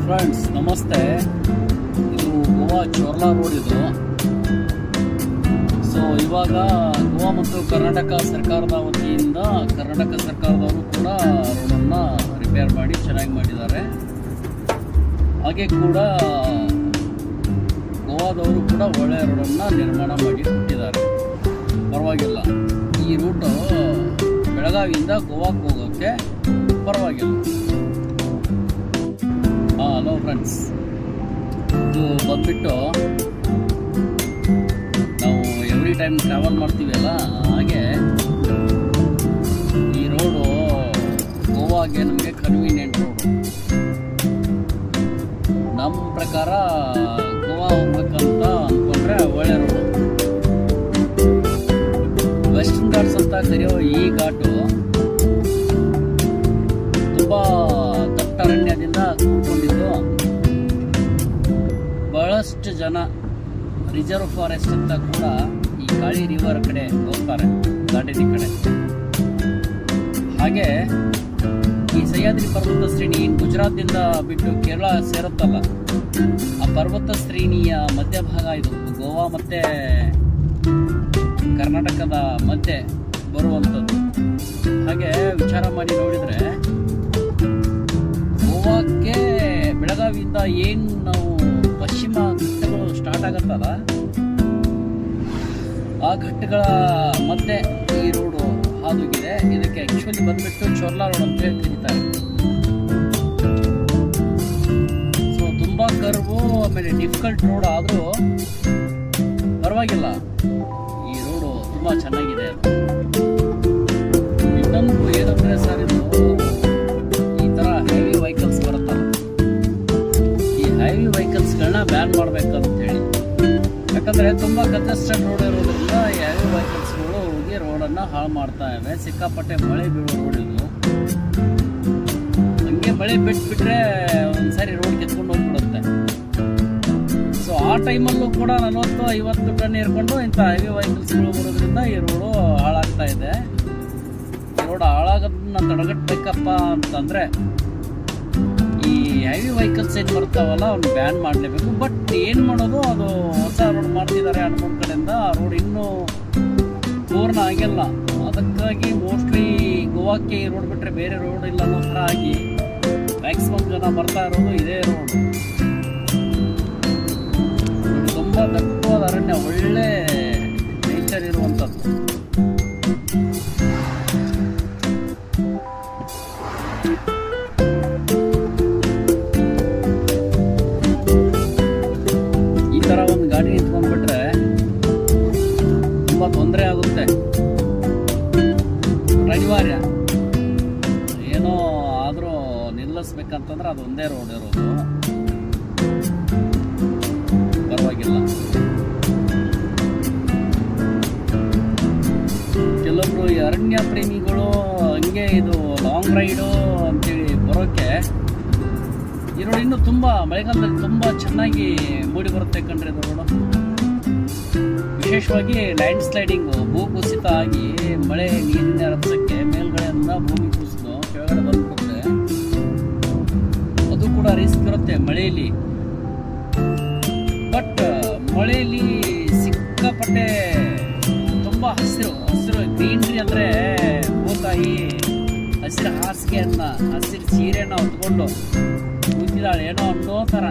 Friends ನಮಸ್ತೆ. ಇದು Goa ಚೋರ್ಲಾ road ಇದು. ಸೊ ಇವಾಗ ಗೋವಾ ಮತ್ತು ಕರ್ನಾಟಕ ಸರ್ಕಾರದ ವತಿಯಿಂದ ಕರ್ನಾಟಕ ಸರ್ಕಾರದವರು ಕೂಡ ರೋಡನ್ನು ರಿಪೇರ್ ಮಾಡಿ ಚೆನ್ನಾಗಿ ಮಾಡಿದ್ದಾರೆ. ಹಾಗೆ ಕೂಡ ಗೋವಾದವರು ಕೂಡ ಒಳ್ಳೆಯ ರೋಡನ್ನು ನಿರ್ಮಾಣ ಮಾಡಿ ಕೊಟ್ಟಿದ್ದಾರೆ. ಪರವಾಗಿಲ್ಲ. ಈ ರೂಟು ಬೆಳಗಾವಿಯಿಂದ ಗೋವಾಕ್ಕೆ ಹೋಗೋಕ್ಕೆ ಪರವಾಗಿಲ್ಲ. ಹಲೋ ಫ್ರೆಂಡ್ಸ್, ಇದು ಬಂದ್ಬಿಟ್ಟು ನಾವು ಎವ್ರಿ ಟೈಮ್ ಟ್ರಾವೆಲ್ ಮಾಡ್ತೀವಲ್ಲ, ಹಾಗೆ ಈ ರೋಡು ಗೋವಾಗೆ ನಮಗೆ ಕನ್ವೀನಿಯೆಂಟ್ ರೋಡು. ನಮ್ಮ ಪ್ರಕಾರ ಗೋವಾ ಹೋಗ್ಬೇಕಂತ ಅಂದ್ಕೊಂಡ್ರೆ ಒಳ್ಳೆ ರೋಡು. ವೆಸ್ಟರ್ನ್ ಘಾಟ್ಸ್ ಅಂತ ಕರೆಯೋ ಈ ಘಾಟು ತುಂಬ ದಟ್ಟಾರಣ್ಯದಿಂದ ಕೂತ್ಕೊಂಡಿದ್ದು. ಬಹಳಷ್ಟು ಜನ ರಿಸರ್ವ್ ಫಾರೆಸ್ಟ್ ಅಂತ ಕೂಡ ಈ ಕಾಳಿ ರಿವರ್ ಕಡೆ ಹೋಗ್ತಾರೆ, ಘಾಟಿನ ಕಡೆ. ಹಾಗೆ ಈ ಸಹ್ಯಾದ್ರಿ ಪರ್ವತ ಶ್ರೇಣಿ ಗುಜರಾತ್ನಿಂದ ಬಿಟ್ಟು ಕೇರಳ ಸೇರುತ್ತಲ್ಲ, ಆ ಪರ್ವತ ಶ್ರೇಣಿಯ ಮಧ್ಯಭಾಗ ಇದು. ಗೋವಾ ಮತ್ತು ಕರ್ನಾಟಕದ ಮಧ್ಯೆ ಬರುವಂಥದ್ದು. ಹಾಗೆ ವಿಚಾರ ಮಾಡಿ ನೋಡಿದರೆ ಗೋವಾಕ್ಕೆ ಬೆಳಗಾವಿಯಿಂದ ಏನು ನಾವು ಪಶ್ಚಿಮ ಘಟ್ಟಗಳು ಸ್ಟಾರ್ಟ್ ಆಗುತ್ತಲ್ಲ, ಆ ಘಟ್ಟಗಳ ಮಧ್ಯೆ ಈ ರೋಡು ಹಾದುಗಿದೆ. ಇದಕ್ಕೆ ಆ್ಯಕ್ಚುಲಿ ಬಂದ್ಬಿಟ್ಟು ಚೋರ್ಲಾ ರೋಡ್ ಅಂತ ಹೇಳಿ ಕರೀತಾರೆ. ಸೊ ತುಂಬ ಕರ್ವು, ಆಮೇಲೆ ಡಿಫಿಕಲ್ಟ್ ರೋಡ್ ಆದರೂ ಪರವಾಗಿಲ್ಲ. ಈ ರೋಡು ತುಂಬ ಚೆನ್ನಾಗಿದೆ. ಇನ್ನೊಂದು ಏನಂದರೆ ಸರ್, ಇದು ಈ ಥರ ಹೆವಿ ವೆಹಿಕಲ್ಸ್ ಬರುತ್ತಲ್ಲ, ಈ ಹೆವಿ ವೆಹಿಕಲ್ಸ್ಗಳನ್ನ ಬ್ಯಾನ್ ಮಾಡಬೇಕಂತೇಳಿ. ಯಾಕಂದರೆ ತುಂಬ ಕಂಜೆಸ್ಟೆಡ್ ರೋಡ್ ಇರೋದ್ರಿಂದ ಈ ಹೆವಿ ವೆಹಿಕಲ್ಸ್ಗಳು ಹೋಗಿ ರೋಡನ್ನು ಹಾಳು ಮಾಡ್ತಾ ಇವೆ. ಸಿಕ್ಕಾಪಟ್ಟೆ ಮಳೆ ಬೀಳೋ ರೋಡ್ ಇದು. ಹಂಗೆ ಮಳೆ ಬಿಟ್ಬಿಟ್ರೆ ಒಂದ್ಸರಿ ರೋಡ್ ಕಿತ್ಕೊಂಡು ಹೋಗ್ಬಿಡುತ್ತೆ. ಸೊ ಆ ಟೈಮಲ್ಲೂ ಕೂಡ 40-50 ಟನ್ ಇರ್ಕೊಂಡು ಇಂಥ ಹೆವಿ ವೆಹಿಕಲ್ಸ್ಗಳು ಬರೋದ್ರಿಂದ ಈ ರೋಡು ಹಾಳಾಗ್ತಾ ಇದೆ. ಈ ರೋಡ್ ಹಾಳಾಗೋದನ್ನ ತಡೆಗಟ್ಟಬೇಕಪ್ಪ ಅಂತಂದರೆ ಈ ಹೆವಿ ವೆಹಿಕಲ್ಸ್ ಏನು ಬರ್ತಾವಲ್ಲ ಅವ್ನು ಬ್ಯಾನ್ ಮಾಡಲೇಬೇಕು. ಬಟ್ ಏನು ಮಾಡೋದು, ಅದು ಹೊಸ ರೋಡ್ ಮಾಡ್ತಿದ್ದಾರೆ ಹನುಮನ್ ಕಡೆಯಿಂದ. ಆ ರೋಡ್ ಇನ್ನೂ ಪೂರ್ಣ ಆಗಿಲ್ಲ. ಅದಕ್ಕಾಗಿ ಮೋಸ್ಟ್ಲಿ ಗೋವಾಕ್ಕೆ ಈ ರೋಡ್ ಬಿಟ್ಟರೆ ಬೇರೆ ರೋಡ್ ಇಲ್ಲ ಅನ್ನೋ ಥರ ಆಗಿ ಮ್ಯಾಕ್ಸಿಮಮ್ ಜನ ಬರ್ತಾ ಇರೋದು ಇದೇ ರೋಡು. ತುಂಬ ದಟ್ಟವಾದ ಅರಣ್ಯ, ಒಳ್ಳೆ ನೇಚರ್ ಇರುವಂಥದ್ದು. ಈ ಥರ ಒಂದು ಗಾಡಿ ನಿಂತ್ಕೊಂಡ್ಬಿಟ್ರೆ ತುಂಬ ತೊಂದರೆ ಆಗುತ್ತೆ. ಅನಿವಾರ್ಯ ಏನೋ ಆದರೂ ನಿಲ್ಲಿಸ್ಬೇಕಂತಂದ್ರೆ ಅದು ಒಂದೇ ರೋಡ್ ಇರೋದು. ಪರವಾಗಿಲ್ಲ. ಕೆಲವೊಬ್ರು ಈ ಅರಣ್ಯ ಪ್ರೇಮಿಗಳು ಹಂಗೆ ಇದು ಲಾಂಗ್ ರೈಡು ಅಂತೇಳಿ ಬರೋಕ್ಕೆ ಈ ರೋಡ್ ಇನ್ನೂ ತುಂಬ ಮಳೆಗಾಲದಲ್ಲಿ ತುಂಬ ಚೆನ್ನಾಗಿ ಮೂಡಿ ಬರುತ್ತೆ ಕಂಡ್ರೆ ಇದು ರೋಡು. ವಿಶೇಷವಾಗಿ ಲ್ಯಾಂಡ್ ಸ್ಲೈಡಿಂಗು, ಭೂ ಕುಸಿತ ಆಗಿ ಮಳೆ ನೀರಿನ ರಭಸಕ್ಕೆ ಮೇಲ್ಗಡೆಯಿಂದ ಭೂಮಿ ಕುಸಿದು ಕೆಳಗಡೆ ಬಂದ್ಬಿಡುತ್ತೆ. ಅದು ಕೂಡ ರಿಸ್ಕ್ ಇರುತ್ತೆ ಮಳೆಯಲ್ಲಿ. ಬಟ್ ಮಳೆಯಲ್ಲಿ ಸಿಕ್ಕಾಪಟ್ಟೆ ತುಂಬ ಹಸಿರು ಗ್ರೀನ್ರಿ, ಅಂದರೆ ಭೂತಾಯಿ ಹಸಿರು ಹಾಸಿಗೆಯನ್ನು, ಹಸಿರು ಸೀರೆಯನ್ನು ಹೊತ್ಕೊಂಡು ಕೂತಿದ್ದಾಳೆ ಏನೋ ಅನ್ನೋ ಥರ.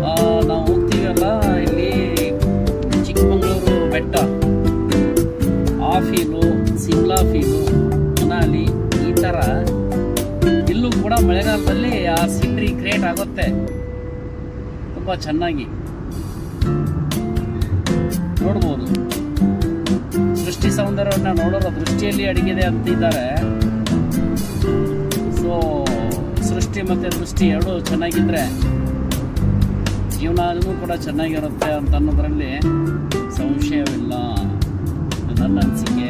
ನಾವು ಹೋಗ್ತೀವಲ್ಲ ಇಲ್ಲಿ ಚಿಕ್ಕಮಗಳೂರು ಬೆಟ್ಟ, ಆ ಫೀಲು, ಸಿಮ್ಲಾ ಫೀಲು, ಮನಾಲಿ, ಈ ಥರ ಇಲ್ಲೂ ಕೂಡ ಮಳೆಗಾಲದಲ್ಲಿ ಆ ಸೀನ್ರಿ ಕ್ರಿಯೇಟ್ ಆಗುತ್ತೆ ತುಂಬ ಚೆನ್ನಾಗಿ ನೋಡ್ಬೋದು. ಸೃಷ್ಟಿ ಸೌಂದರ್ಯವನ್ನು ನೋಡೋರು ದೃಷ್ಟಿಯಲ್ಲಿ ಅಡಗಿದೆ ಅಂತಿದ್ದಾರೆ. ಸೊ ಸೃಷ್ಟಿ ಮತ್ತು ದೃಷ್ಟಿ ಎರಡೂ ಚೆನ್ನಾಗಿದ್ದರೆ ಜೀವನನೂ ಕೂಡ ಚೆನ್ನಾಗಿರುತ್ತೆ ಅಂತ ಅನ್ನೋದ್ರಲ್ಲಿ ಸಂಶಯವಿಲ್ಲ. ನನ್ನ ಅನಿಸಿಕೆ.